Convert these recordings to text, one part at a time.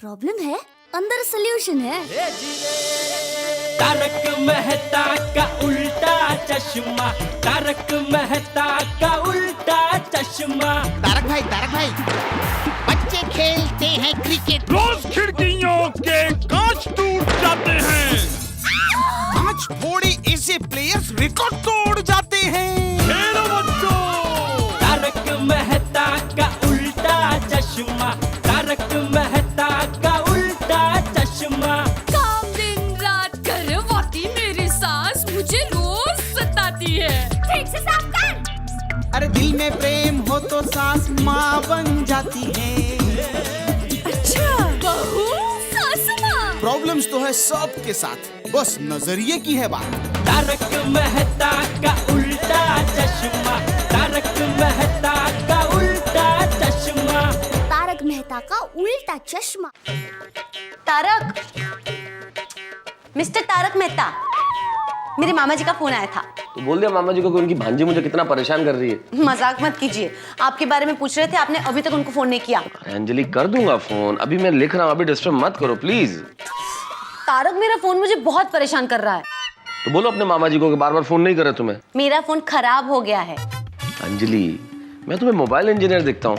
Problem है, अंदर solution है। तारक मेहता का उल्टा चश्मा, तारक मेहता का उल्टा चश्मा। तारक भाई, बच्चे खेलते हैं क्रिकेट, रोज खिड़कियों के कांच टूट जाते हैं, आज थोड़े ऐसे प्लेयर्स रिकॉर्ड तोड़ जाते हैं। खेलो बच्चों। तारक मेहता का उल्टा चश्मा, तारक मेहता का उल्टा चश्मा। काम दिन रात करवाती मेरी सास मुझे रोज सताती है। ठीक से साफ कर। अरे दिल में प्रेम हो तो सास माँ बन जाती है। अच्छा, बहू सास माँ। प्रॉब्लम्स तो है सबके साथ, बस नजरिए की है बात। तारक मेहता का उल्टा चश्मा, तारक मेहता का उल्टा चश्मा। तारक मेहता का उल्टा चश्मा। तारक, मिस्टर तारक मेहता, मेरे मामा जी का फोन आया था। तो बोल दिया मामा जी को कि उनकी भांजी मुझे कितना परेशान कर रही है। मजाक मत कीजिए, आपके बारे में पूछ रहे थे, आपने अभी तक उनको फोन नहीं किया। अरे अंजलि कर दूंगा फोन, अभी मैं लिख रहा हूँ, अभी डिस्टर्ब मत करो प्लीज। तारक, मेरा फोन मुझे बहुत परेशान कर रहा है। तो बोलो अपने मामा जी को कि बार बार फोन नहीं करे तुम्हें। मेरा फोन खराब हो गया है। अंजलि, मैं तुम्हें मोबाइल इंजीनियर दिखता हूँ,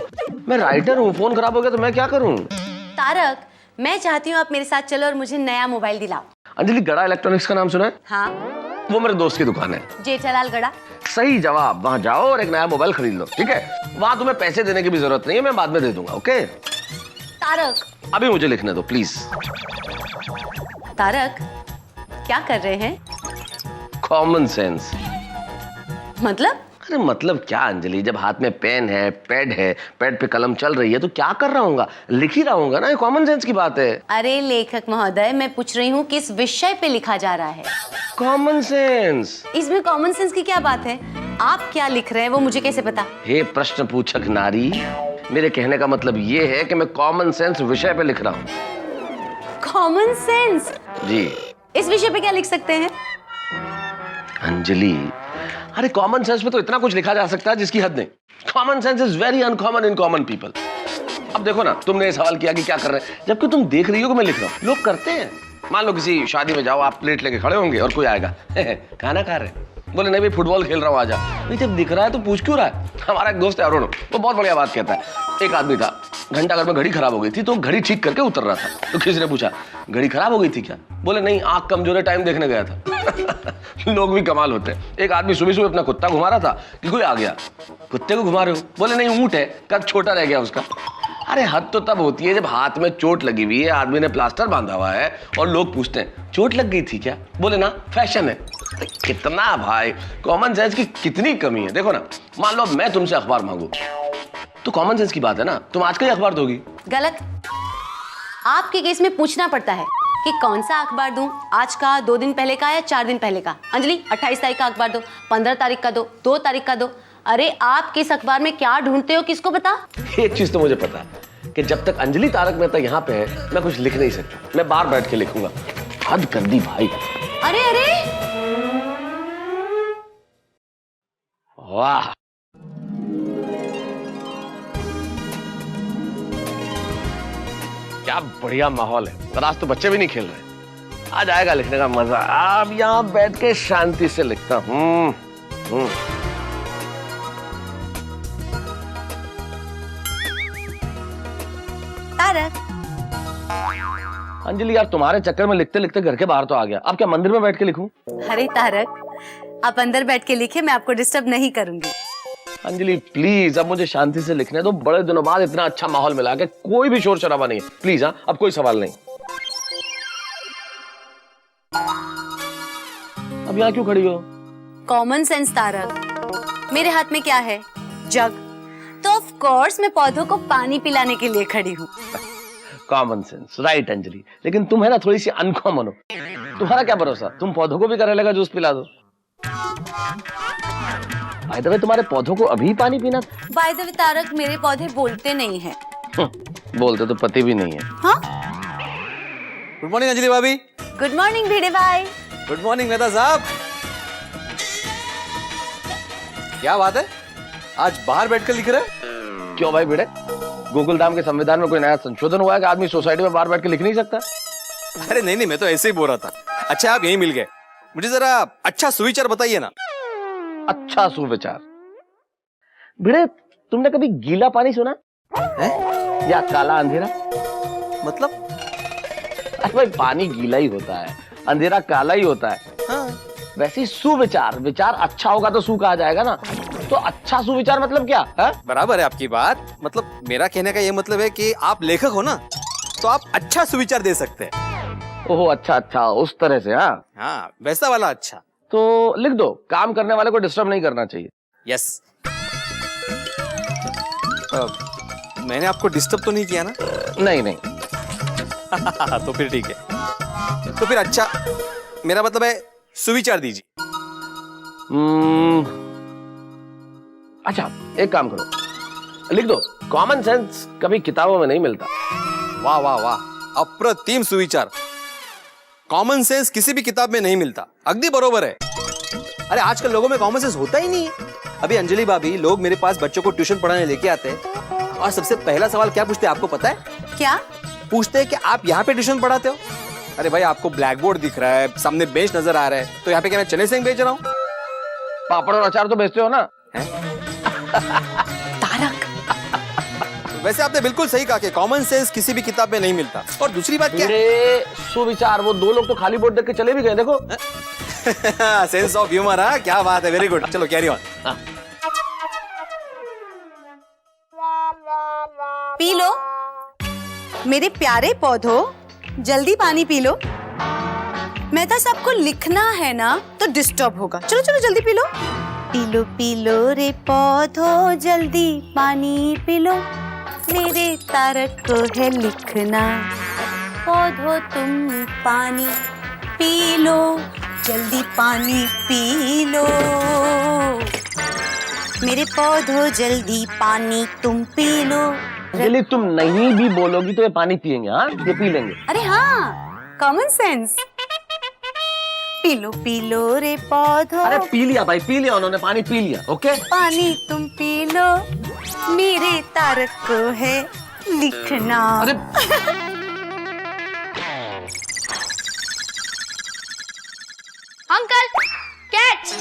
मैं राइटर हूँ, फोन खराब हो गया तो मैं क्या करूँ। तारक, मैं चाहती हूँ आप मेरे साथ चलो और मुझे नया मोबाइल दिलाओ। अंजलि, गड़ा इलेक्ट्रॉनिक्स का नाम सुना है? हाँ। वो मेरे दोस्त की दुकान है। जेठालाल गड़ा। सही जवाब, वहाँ जाओ और एक नया मोबाइल खरीद लो, ठीक है? वहाँ तुम्हें पैसे देने की भी जरूरत नहीं है, मैं बाद में दे दूंगा, ओके? तारक, अभी मुझे लिखने दो प्लीज। तारक, क्या कर रहे हैं? Common sense. मतलब? अरे मतलब क्या अंजलि, जब हाथ में पेन है, पैड पे कलम चल रही है तो क्या कर रहा हूँगा, लिख ही रहा हूँगा ना, ये कॉमन सेंस की बात है। अरे लेखक महोदय, मैं पूछ रही हूँ किस विषय पे लिखा जा रहा है? Common sense. इसमें कॉमन सेंस की क्या बात है? आप क्या लिख रहे हैं वो मुझे कैसे पता? हे प्रश्न पूछक नारी, मेरे कहने का मतलब ये है कि मैं कॉमन सेंस विषय पे लिख रहा हूँ। Common sense? जी। इस विषय पे क्या लिख सकते हैं? अंजलि, अरे कॉमन सेंस में तो इतना कुछ लिखा जा सकता है जिसकी हद नहीं। Common sense is very uncommon in common people. अब देखो ना, तुमने ये सवाल किया कि क्या कर रहे हैं, जबकि तुम देख रही हो कि मैं लिख रहा हूँ। लोग करते हैं। मान लो किसी शादी में जाओ, आप प्लेट लेके खड़े होंगे और कोई आएगा, खाना खा रहे हैं, बोले नहीं भाई फुटबॉल खेल रहा हूँ आजा। नहीं जब दिख रहा है तो पूछ क्यों रहा है? हमारा एक दोस्त है अरुण, वो बहुत बढ़िया बात कहता है। एक आदमी था, घंटा घर में घड़ी खराब हो गई थी तो घड़ी ठीक करके उतर रहा था। तो किसी ने पूछा घड़ी खराब हो गई थी क्या? बोले नहीं, आंख कमजोर है, टाइम देखने गया था। लोग भी कमाल होते हैं। एक आदमी सुबह सुबह अपना कुत्ता घुमा रहा था कि कोई आ गया। कुत्ते को घुमा रहे हो? बोले नहीं, ऊंट है, कद छोटा रह गया उसका। अरे हद तो तब होती है जब हाथ में चोट लगी हुई है, आदमी ने प्लास्टर बांधा हुआ है और लोग पूछते हैं चोट लग गई थी क्या? बोले ना, फैशन है। कितना भाई कॉमन सेंस की कितनी कमी है। देखो ना, मान लो मैं तुमसे अखबार मांगू तो कॉमन सेंस की बात है ना, तुम आज का ही अखबार दोगी। गलत। आपके केस में पूछना पड़ता है कि कौन सा अखबार दूं, आज का, 2 दिन पहले का या 4 दिन पहले का। अंजलि, 28 तारीख का अखबार दो, 15 तारीख का दो, 2 तारीख का दो। अरे आप किस अखबार में क्या ढूंढते हो, किसको पता? एक चीज तो मुझे पता है कि जब तक अंजलि तारक मेहता यहाँ पे है मैं कुछ लिख नहीं सकता। मैं बाहर बैठ के लिखूंगा। हद कर दी भाई। अरे अरे, वाह, क्या बढ़िया माहौल है। पर आज तो बच्चे भी नहीं खेल रहे। आज आएगा लिखने का मजा। अब यहाँ बैठ के शांति से लिखता हूँ। तारक। अंजलि यार, तुम्हारे चक्कर में लिखते लिखते घर के बाहर तो आ गया। अब क्या मंदिर में बैठ के लिखूं? अरे तारक, आप अंदर बैठ के लिखे, मैं आपको डिस्टर्ब नहीं करूंगी। अंजलि प्लीज, अब मुझे शांति से लिखने दो। बड़े दिनों बाद इतना अच्छा माहौल मिला के कोई भी शोर शराबा नहीं है। प्लीज। हाँ, अब कोई सवाल नहीं। अब यहाँ क्यों खड़ी हो? कॉमन सेंस तारक, मेरे हाथ में क्या है? जग। तो ऑफ कोर्स मैं पौधों को पानी पिलाने के लिए खड़ी हूँ। Common sense, right Anjali. लेकिन तुम है ना थोड़ी सी अनकॉमन हो। तुम्हारा क्या भरोसा, तुम पौधों को भी करेले का जूस पिला दो। बाय द वे, तुम्हारे पौधों को अभी पानी पीना? बाय द वे तारक, मेरे पौधे बोलते नहीं हैं। बोलते तो पति भी नहीं है। हाँ? गुड मॉर्निंग अंजलि भाभी। गुड मॉर्निंग भिड़े भाई। गुड मॉर्निंग मेहता साहब। क्या बात है, आज बाहर बैठकर लिख रहे हैं? क्यों भाई भिड़े, गोकुलधाम के संविधान में कोई नया संशोधन हुआ है कि आदमी सोसाइटी में बाहर बैठ के लिख नहीं सकता? अरे नहीं नहीं, मैं तो ऐसे ही बोल रहा था। अच्छा आप यहीं मिल गए, मुझे जरा अच्छा सुविचार बताइए ना। अच्छा सुविचार? भिड़े, तुमने कभी गीला पानी सुना है? या काला अंधेरा? मतलब? अरे भाई, पानी गीला ही होता है, अंधेरा काला ही होता है। हाँ। वैसे ही सुविचार, विचार अच्छा होगा तो सु कहा जाएगा ना। तो अच्छा सुविचार मतलब क्या है? बराबर है आपकी बात। मतलब मेरा कहने का ये मतलब है कि आप लेखक हो ना, तो आप अच्छा सुविचार दे सकते हैं। ओहो, अच्छा अच्छा, उस तरह से। हाँ, वैसा वाला अच्छा। तो लिख दो, काम करने वाले को डिस्टर्ब नहीं करना चाहिए। यस। मैंने आपको डिस्टर्ब तो नहीं किया ना? नहीं नहीं। तो फिर ठीक है। तो फिर अच्छा, मेरा मतलब है सुविचार दीजिए। अच्छा, एक काम करो, लिख दो, कॉमन सेंस कभी किताबों में नहीं मिलता। वाह वाह वाह, अप्रतिम सुविचार। कॉमन सेंस किसी भी किताब में नहीं मिलता, अगदी बरोबर है। अरे आजकल लोगों में कॉमन सेंस होता ही नहीं है। अभी अंजलि भाभी, लोग मेरे पास बच्चों को ट्यूशन पढ़ाने लेके आते हैं और सबसे पहला सवाल क्या पूछते हैं आपको पता है? क्या पूछते हैं कि आप यहाँ पे ट्यूशन पढ़ाते हो? अरे भाई, आपको ब्लैक बोर्ड दिख रहा है, सामने बेंच नजर आ रहा है, तो यहाँ पे क्या मैं चने सिंह बेच रहा हूँ? पापड़ और अचार तो बेचते हो ना? तारक, वैसे आपने बिल्कुल सही कहा कि कॉमन सेंस किसी भी किताब में नहीं मिलता। और दूसरी बात क्या? सुविचार, वो दो लोग तो खाली बोर्ड देख के चले भी गए, देखो। Sense of humour. हाँ, क्या बात है, वेरी गुड। चलो कैरी ऑन। पी लो मेरे प्यारे पौधों, जल्दी पानी पी लो। मेहता साहब को लिखना है ना, तो डिस्टर्ब होगा। चलो चलो जल्दी पी लो रे पौधों, जल्दी पानी पी लो। मेरे तारक को है लिखना, पौधों तुम पानी पी लो, जल्दी पानी पी लो। मेरे पौधों जल्दी पानी तुम पी लो। अंजलि, तुम नहीं भी बोलोगी तो ये पानी पियेंगे। हाँ, ये पी लेंगे। अरे हाँ, कॉमन सेंस। पी लो रे पौधों। अरे पी लिया भाई, पी लिया उन्होंने, पानी पी लिया। ओके, पानी तुम पी लो, मेरे तारक को है लिखना। अरे अंकल, कैच।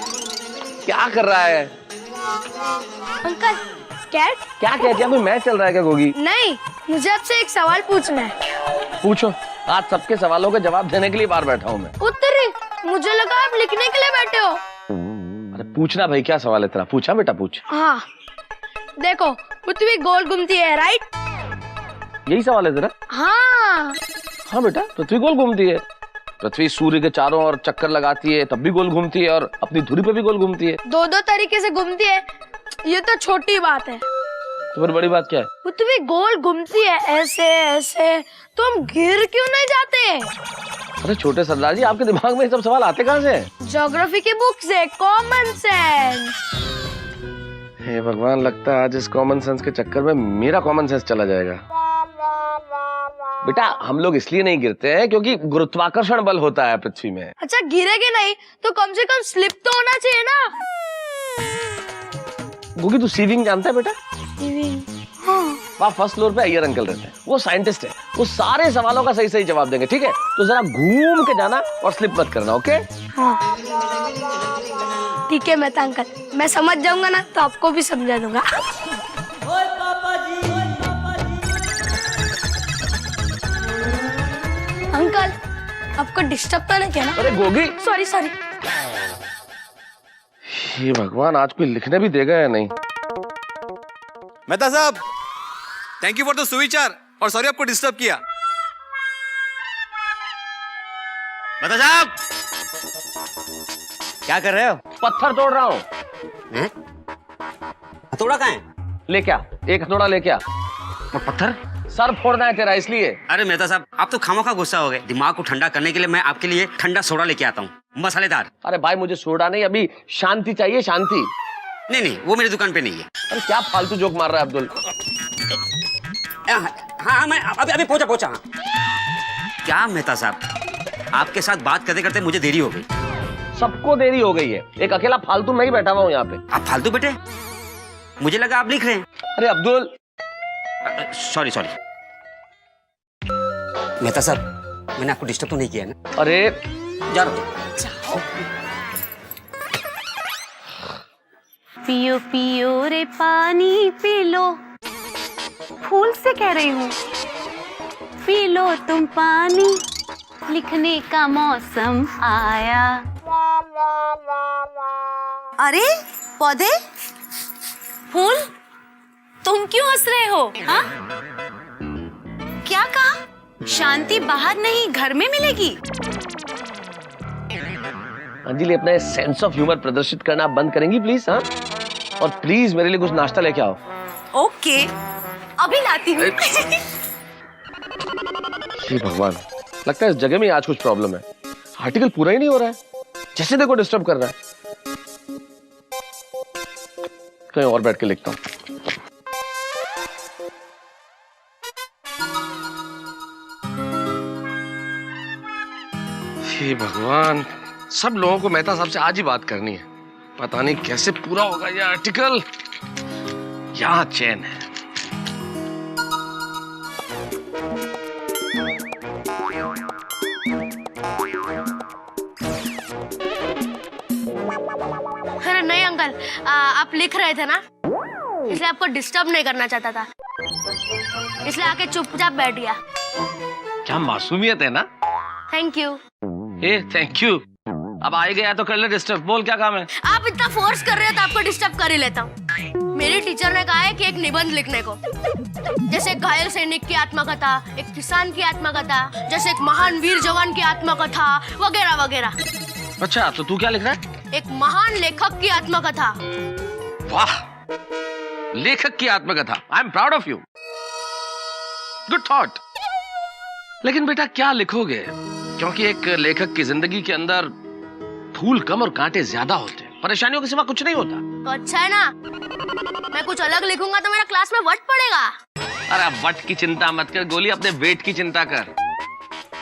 क्या कर रहा है? Uncle, cat. क्या कह दिया? कोई मैच चल रहा है क्या गोगी? नहीं, मुझे आपसे एक सवाल पूछना है। पूछो। आज सबके सवालों के जवाब देने के लिए बाहर बैठा हूँ मैं। उत्तर मुझे लगा आप लिखने के लिए बैठे हो। अरे पूछना भाई, क्या सवाल है तेरा? पूछा बेटा, पूछ। हाँ, देखो, पृथ्वी गोल घूमती है, राइट? यही सवाल है तेरा? हाँ। हाँ बेटा, पृथ्वी गोल घूमती है। पृथ्वी सूर्य के चारों ओर चक्कर लगाती है, तब भी गोल घूमती है, और अपनी धुरी पे भी गोल घूमती है। दो दो तरीके से घूमती है, ये तो छोटी बात है। तो फिर बड़ी बात क्या है? पृथ्वी गोल घूमती है ऐसे ऐसे, तो हम गिर क्यों नहीं जाते? अरे छोटे सरदार जी, आपके दिमाग में ये सब सवाल आते कहाँ से? ज्योग्राफी की बुक से, कॉमन सेंस। हे भगवान, लगता है आज इस कॉमन सेंस के चक्कर में मेरा कॉमन सेंस चला जाएगा। बेटा, हम लोग इसलिए नहीं गिरते हैं क्योंकि गुरुत्वाकर्षण बल होता है पृथ्वी में। अच्छा, गिरेगे नहीं तो कम से कम स्लिप तो होना चाहिए ना। गोगी, तू सीविंग जानता है बेटा? हाँ। वहाँ फर्स्ट फ्लोर पे अय्यर अंकल रहते हैं, वो साइंटिस्ट है, वो सारे सवालों का सही सही जवाब देंगे। ठीक है, तो जरा घूम के जाना और स्लिप मत करना। ओके? हाँ, ठीक है मेहता अंकल, मैं समझ जाऊंगा ना तो आपको भी समझा दूंगा। अंकल, आपको डिस्टर्ब तो नहीं किया ना? अरे गोगी, सॉरी सॉरी। ये भगवान, आज कोई लिखने भी देगा या नहीं? मेहता साहब, थैंक यू फॉर द सुविचार, और सॉरी आपको डिस्टर्ब किया। मेहता साहब, क्या कर रहे हो? पत्थर तोड़ रहा हूँ। हथौड़ा कहाँ है? ले क्या, एक हथौड़ा ले क्या? पत्थर? सर फोड़ना है तेरा, इसलिए। अरे मेहता साहब, आप तो खामोखा गुस्सा हो गए। दिमाग को ठंडा करने के लिए मैं आपके लिए ठंडा सोडा लेके आता हूँ, मसालेदार। अरे भाई, मुझे सोडा नहीं, अभी शांति चाहिए, शांति। नहीं नहीं, वो मेरी दुकान पे नहीं है। अरे क्या फालतू जोक मार रहा है अब्दुल? हाँ, मैं अभी पहुंचा। हाँ। क्या मेहता साहब, आपके साथ बात करते करते मुझे देरी हो गई। सबको देरी हो गई है, एक अकेला फालतू मैं ही बैठा हुआ हूँ यहाँ पे। आप फालतू बेटे? मुझे लगा आप लिख रहे हैं। अरे अब्दुल, सॉरी सॉरी मेहता साहब, मैंने आपको डिस्टर्ब तो नहीं किया ना? अरे जा रहा हूँ। जाओ। पियो पियो रे पानी पी लो, फूल से कह रही हूँ, पी लो तुम पानी, लिखने का मौसम आया। अरे पौधे, फूल, तुम क्यों हंस रहे हो? हाँ? क्या कहा? शांति बाहर नहीं घर में मिलेगी? अंजलि, अपना सेंस ऑफ ह्यूमर प्रदर्शित करना बंद करेंगी प्लीज? हाँ, और प्लीज मेरे लिए कुछ नाश्ता लेके आओ। ओके, अभी लाती हूँ। हे भगवान, लगता है इस जगह में आज कुछ प्रॉब्लम है। आर्टिकल पूरा ही नहीं हो रहा है, जैसे देखो डिस्टर्ब कर रहा है। कहीं और बैठ के लिखता हूँ। हे भगवान, सब लोगों को मेहता साहब से आज ही बात करनी है। पता नहीं कैसे पूरा होगा ये आर्टिकल। यहां चैन है। अरे नहीं अंकल, आप लिख रहे थे ना, इसलिए आपको डिस्टर्ब नहीं करना चाहता था, इसलिए आके चुपचाप बैठ गया। क्या मासूमियत है ना। Thank you. Thank you. अब आए गया तो कर ले डिस्टर्ब। बोल क्या काम है? आप इतना फोर्स कर रहे हो तो आपको डिस्टर्ब कर ही लेता हूँ। मेरी टीचर ने कहा है कि एक निबंध लिखने को, जैसे एक घायल सैनिक की आत्मकथा, एक किसान की आत्मकथा, जैसे एक महान वीर जवान की आत्मकथा, वगैरह वगैरह। अच्छा, तो तू क्या लिख रहा है? एक महान लेखक की आत्मकथा। वाह, लेखक की आत्मकथा। I am proud of you. Good thought. लेकिन बेटा क्या लिखोगे? क्योंकि एक लेखक की जिंदगी के अंदर फूल कम और कांटे ज्यादा होते हैं, परेशानियों के सिवा कुछ नहीं होता। तो अच्छा है ना, मैं कुछ अलग लिखूंगा तो मेरा क्लास में वट पड़ेगा। अरे वट की चिंता मत कर गोली, अपने वेट की चिंता कर।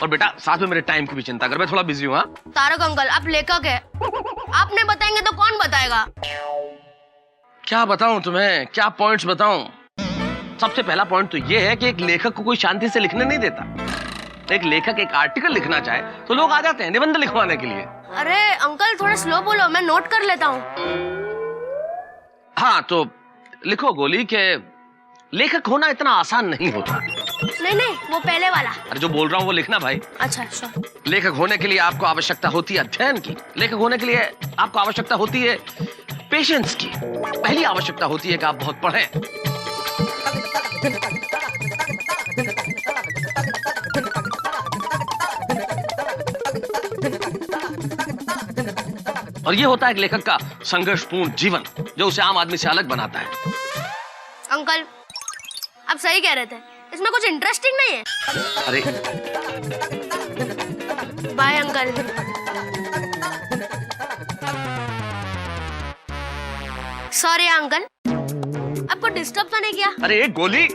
और बेटा साथ में मेरे टाइम की भी चिंता कर, मैं थोड़ा बिजी हूँ। हाँ तारक अंकल, आप लेखक है, आप नहीं बताएंगे तो कौन बताएगा? क्या बताऊं तुम्हें, क्या पॉइंट्स बताऊं? सबसे पहला पॉइंट तो ये है कि एक लेखक को कोई शांति से लिखने नहीं देता। एक लेखक एक आर्टिकल लिखना चाहे तो लोग आ जाते हैं निबंध लिखवाने के लिए। अरे अंकल थोड़ा स्लो बोलो, मैं नोट कर लेता हूँ। हाँ तो लिखो गोली के लेखक होना इतना आसान नहीं होता। नहीं नहीं, वो पहले वाला। अरे जो बोल रहा हूँ वो लिखना भाई। अच्छा श्योर। लेखक होने के लिए आपको आवश्यकता होती है अध्ययन की। लेखक होने के लिए आपको आवश्यकता होती है पेशेंस की। पहली आवश्यकता होती है कि आप बहुत पढ़ें। और ये होता है एक लेखक का संघर्षपूर्ण जीवन, जो उसे आम आदमी से अलग बनाता है। अंकल आप सही कह रहे थे, इसमें कुछ इंटरेस्टिंग नहीं है। अरे बाय अंकल। सॉरी अंकल, आपको डिस्टर्ब तो नहीं किया? अरे एक गोली,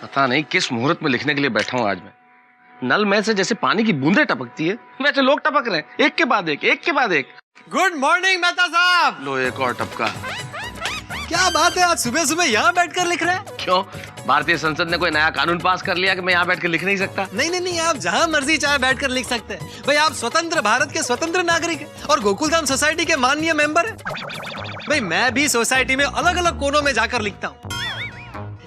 पता नहीं किस मुहूर्त में लिखने के लिए बैठा हूं आज मैं। नल में से जैसे पानी की बूंदें टपकती है, वैसे लोग टपक रहे हैं, एक के बाद एक, एक के बाद एक। गुड मॉर्निंग मेहता साहब। लो एक और टपका। क्या बात है, आज सुबह सुबह यहाँ बैठकर लिख रहे हैं? क्यों, भारतीय संसद ने कोई नया कानून पास कर लिया कि मैं यहाँ बैठकर लिख नहीं सकता? नहीं नहीं नहीं, आप जहाँ मर्जी चाहे बैठकर लिख सकते हैं भाई। आप स्वतंत्र भारत के स्वतंत्र नागरिक हैं और गोकुलधाम सोसाइटी के माननीय मेंबर हैं। भाई मैं भी सोसाइटी में अलग अलग कोनों में जाकर लिखता हूँ।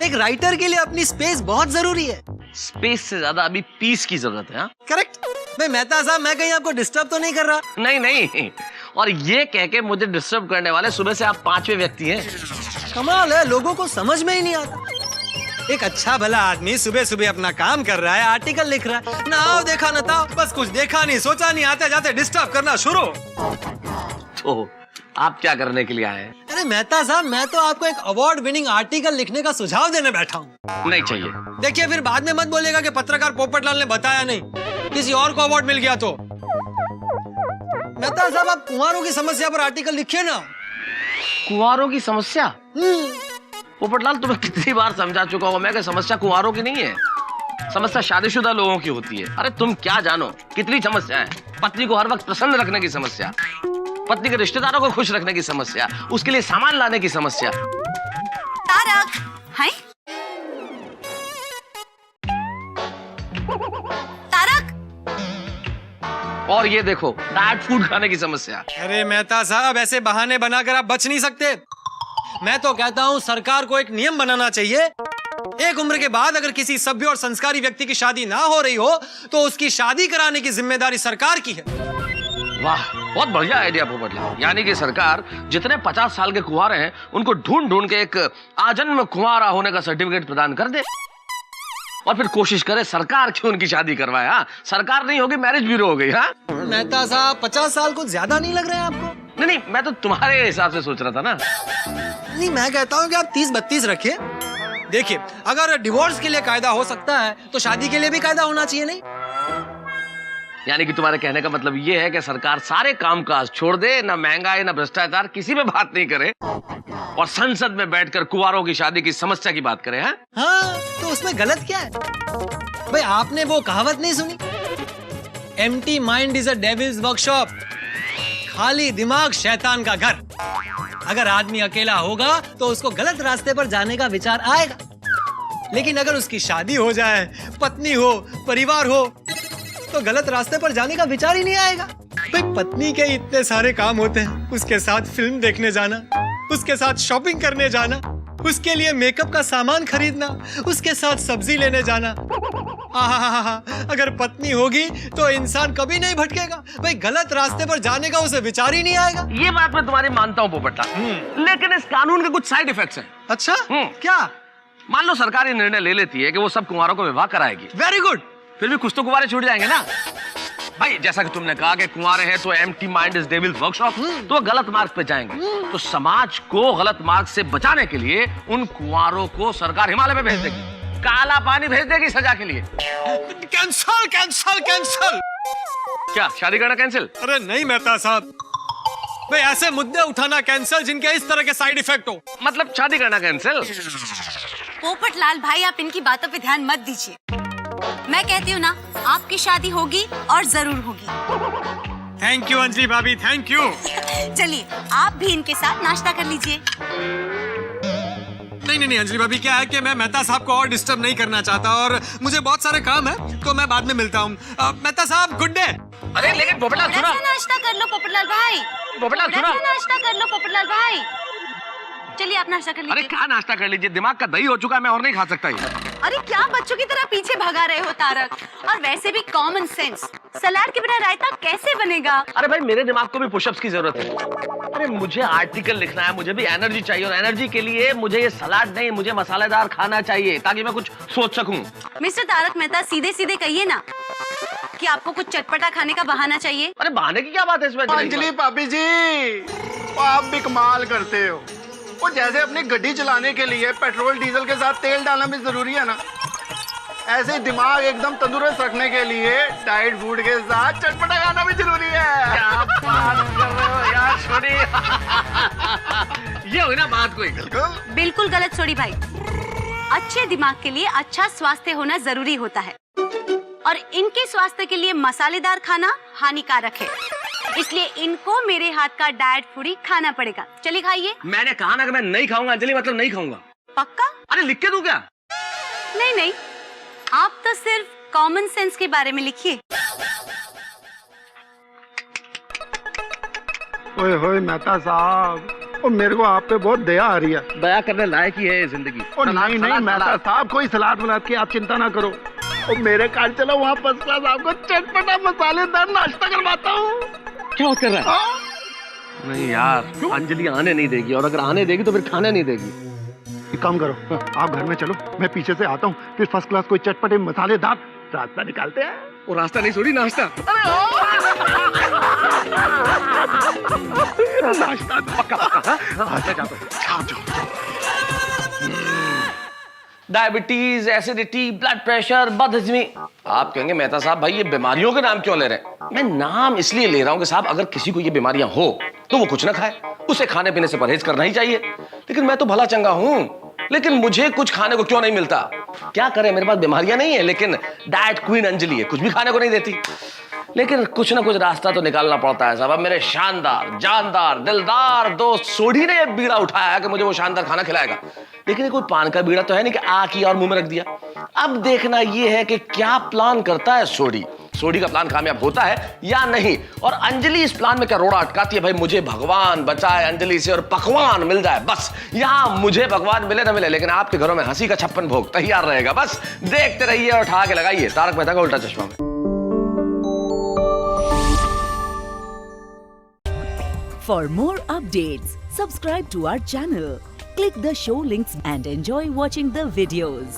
एक राइटर के लिए अपनी स्पेस बहुत जरूरी है। स्पेस से ज्यादा अभी पीस की जरूरत है। करेक्ट। भाई मेहता साहब, मैं कहीं आपको डिस्टर्ब तो नहीं कर रहा? नहीं नहीं, और ये कह के मुझे डिस्टर्ब करने वाले सुबह से आप 5वें व्यक्ति हैं। कमाल है, लोगों को समझ में ही नहीं आता। एक अच्छा भला आदमी सुबह सुबह अपना काम कर रहा है, आर्टिकल लिख रहा है, ना आओ देखा ना था, बस कुछ देखा नहीं सोचा नहीं, आते जाते डिस्टर्ब करना शुरू। तो आप क्या करने के लिए आए हैं? अरे मेहता साहब, मैं तो आपको एक अवार्ड विनिंग आर्टिकल लिखने का सुझाव देने बैठा हूँ। नहीं चाहिए। देखिए फिर बाद में मत बोलेगा कि पत्रकार पोपटलाल ने बताया नहीं, किसी और को अवार्ड मिल गया तो। मेहता साहब, आप कुंवारों की समस्या पर आर्टिकल लिखिए ना। कुंवारों की समस्या? पोपटलाल तुम्हें कितनी बार समझा चुका हूं मैं कि समस्या कुंवारों की नहीं है, समस्या शादीशुदा लोगों की होती है। अरे तुम क्या जानो कितनी समस्या है। पत्नी को हर वक्त प्रसन्न रखने की समस्या, पत्नी के रिश्तेदारों को खुश रखने की समस्या, उसके लिए सामान लाने की समस्या। तारक, हाय तारक। और ये देखो डाइट फूड खाने की समस्या। अरे मेहता साहब, ऐसे बहाने बनाकर आप बच नहीं सकते। मैं तो कहता हूँ सरकार को एक नियम बनाना चाहिए। एक उम्र के बाद अगर किसी सभ्य और संस्कारी व्यक्ति की शादी ना हो रही हो तो उसकी शादी कराने की जिम्मेदारी सरकार की है। वाह, बहुत बढ़िया आइडिया पोपटलाल। यानी कि सरकार जितने 50 साल के कुंवारे हैं उनको ढूंढ ढूंढ के एक आजन्म कुंवारा होने का सर्टिफिकेट प्रदान कर दे और फिर कोशिश करे सरकार क्यों उनकी शादी करवाए। हाँ, सरकार नहीं होगी, मैरिज ब्यूरो हो गई। हाँ मेहता साहब, 50 साल कुछ ज्यादा नहीं लग रहे हैं आपको? नहीं, मैं तो तुम्हारे हिसाब से सोच रहा था ना। नहीं, मैं कहता हूँ कि आप 30-32 रखिए। देखिए, अगर डिवोर्स के लिए कायदा हो सकता है तो शादी के लिए भी कायदा होना चाहिए, नहीं? यानी कि तुम्हारे कहने का मतलब ये है कि सरकार सारे कामकाज छोड़ दे, ना महंगाई ना भ्रष्टाचार, किसी पे बात नहीं करे और संसद में बैठकर कुंवारों की शादी की समस्या की बात करे। हाँ, तो उसमें गलत क्या है? भाई, आपने वो कहावत नहीं सुनी? Empty mind is a devils workshop. खाली दिमाग शैतान का घर। अगर आदमी अकेला होगा तो उसको गलत रास्ते पर जाने का विचार आएगा, लेकिन अगर उसकी शादी हो जाए, पत्नी हो, परिवार हो, तो गलत रास्ते पर जाने का विचार ही नहीं आएगा। भाई, पत्नी के इतने सारे काम होते हैं। उसके साथ फिल्म देखने जाना, उसके साथ शॉपिंग करने जाना, उसके लिए मेकअप का सामान खरीदना, उसके साथ सब्जी लेने जाना। अगर पत्नी होगी तो इंसान कभी नहीं भटकेगा। भाई, गलत रास्ते पर जाने का उसे विचार ही नहीं आएगा। ये बात मैं तुम्हारी मानता हूँ पोपटलाल, लेकिन इस कानून के कुछ साइड इफेक्ट्स हैं। अच्छा, क्या? मान लो सरकार ये निर्णय ले लेती है कि वो सब कुंवारों को विवाह कराएगी। Very good. फिर भी कुछ तो कुंवारे छूट जाएंगे ना। भाई, जैसा कि तुमने कहा कि कुंवारे हैं तो empty mind is devils workshop, तो वो गलत मार्ग पे जाएंगे। तो समाज को गलत मार्ग से बचाने के लिए उन कुंवारों को सरकार हिमालय में भेज देगी, काला पानी भेज देगी सजा के लिए। Cancel cancel cancel. क्या शादी करना कैंसिल? अरे नहीं मेहता साहब, भाई ऐसे मुद्दे उठाना कैंसिल जिनके इस तरह के साइड इफेक्ट हो। मतलब शादी करना कैंसिल? पोपटलाल भाई, आप इनकी बातों पे ध्यान मत दीजिए। मैं कहती हूँ ना, आपकी शादी होगी और जरूर होगी। थैंक यू अंजलि भाभी, थैंक यू। चलिए, आप भी इनके साथ नाश्ता कर लीजिए। नहीं अंजलि भाभी, क्या है कि मैं मेहता साहब को और डिस्टर्ब नहीं करना चाहता और मुझे बहुत सारे काम है, तो मैं बाद में मिलता हूँ। मेहता साहब, गुड डे। अरे लेकिन पोपटलाल सुनो। नाश्ता कर लो पोपटलाल भाई। पोपटलाल सुनो। नाश्ता कर लो पोपटलाल भाई। चलिए, आप नाश्ता कर लीजिए। अरे क्या नाश्ता कर लीजिए, दिमाग का दही हो चुका है, मैं और नहीं खा सकता ये। अरे क्या बच्चों की तरह पीछे भगा रहे हो तारक? और वैसे भी कॉमन सेंस, सलाद के बिना रायता कैसे बनेगा? अरे भाई, मेरे दिमाग को भी पुशअप्स की जरूरत है। अरे मुझे आर्टिकल लिखना है, मुझे भी एनर्जी चाहिए और एनर्जी के लिए मुझे ये सलाद नहीं, मुझे मसालेदार खाना चाहिए ताकि मैं कुछ सोच सकूं। मिस्टर तारक मेहता, सीधे सीधे कहिए ना कि आपको कुछ चटपटा खाने का बहाना चाहिए। अरे बहाने की क्या बात है इसमें? अंजलि भाभी जी, आप भी कमाल करते हो। वो जैसे अपनी गड्डी चलाने के लिए पेट्रोल डीजल के साथ तेल डालना भी जरूरी है ना, ऐसे ही दिमाग एकदम तंदुरुस्त रखने के लिए डाइट फूड के साथ चटपटा खाना भी जरूरी है। क्या बात कर रहे हो यार, छोड़ी। ये हुई ना बात कोई। बिल्कुल गलत छोड़ी भाई। अच्छे दिमाग के लिए अच्छा स्वास्थ्य होना जरूरी होता है और इनके स्वास्थ्य के लिए मसालेदार खाना हानिकारक है, इसलिए इनको मेरे हाथ का डाइट फूड ही खाना पड़ेगा। चलिए खाइए। मैंने कहा ना कि मैं नहीं खाऊंगा अंजलि, मतलब नहीं खाऊंगा। पक्का? अरे लिख के दूं क्या? नहीं, आप तो सिर्फ कॉमन सेंस के बारे में लिखिए। ओए होए मेहता साहब, और मेरे को आप पे बहुत दया आ रही है। दया करने लायक ही है ये जिंदगी। और नहीं मेहता साहब, कोई सलाद वलाद की आप चिंता ना करो। और मेरे कार चलो, वहाँ फर्स्ट क्लास आपको चटपटा मसालेदार नाश्ता करवाता हूँ। क्या कर रहा है? नहीं यार, अंजलि आने नहीं देगी और अगर आने देगी तो फिर खाने नहीं देगी। एक काम करो, आप घर में चलो, मैं पीछे से आता हूँ, फिर फर्स्ट क्लास कोई चटपटे मसालेदार रास्ता निकालते हैं। वो रास्ता नहीं छोड़ी, नाश्ता। नाश्ता पक्का। डायबिटीज, एसिडिटी, ब्लड प्रेशर, बदहजमी। आप कहेंगे मेहता साहब भाई ये बीमारियों के नाम क्यों ले रहे हैं? मैं नाम इसलिए ले रहा हूं कि साहब अगर किसी को ये बीमारियां हो तो वो कुछ ना खाए, उसे खाने पीने से परहेज करना ही चाहिए। लेकिन मैं तो भला चंगा हूं, लेकिन मुझे कुछ खाने को क्यों नहीं मिलता? क्या करें, मेरे पास बीमारियां नहीं है लेकिन डाइट क्वीन अंजलि है, कुछ भी खाने को नहीं देती। लेकिन कुछ ना कुछ रास्ता तो निकालना पड़ता है साहब। अब मेरे शानदार, जानदार, दिलदार दोस्त सोढ़ी ने एक बीड़ा उठाया है कि मुझे वो शानदार खाना खिलाएगा, लेकिन ये कोई पान का बीड़ा तो है नहीं कि आ किया और मुंह में रख दिया। अब देखना ये है कि क्या प्लान करता है सोढ़ी। सोढ़ी का प्लान कामयाब होता है या नहीं, और अंजलि इस प्लान में क्या रोड़ा अटकाती है। भाई मुझे भगवान बचाए अंजलि से और पकवान मिल जाए बस। यहां मुझे भगवान मिले ना मिले, लेकिन आपके घरों में हंसी का 56 भोग तैयार रहेगा। बस देखते रहिए और उठा के लगाइए तारक मेहता का उल्टा चश्मा में। For more updates, subscribe to our channel, click the show links and enjoy watching the videos.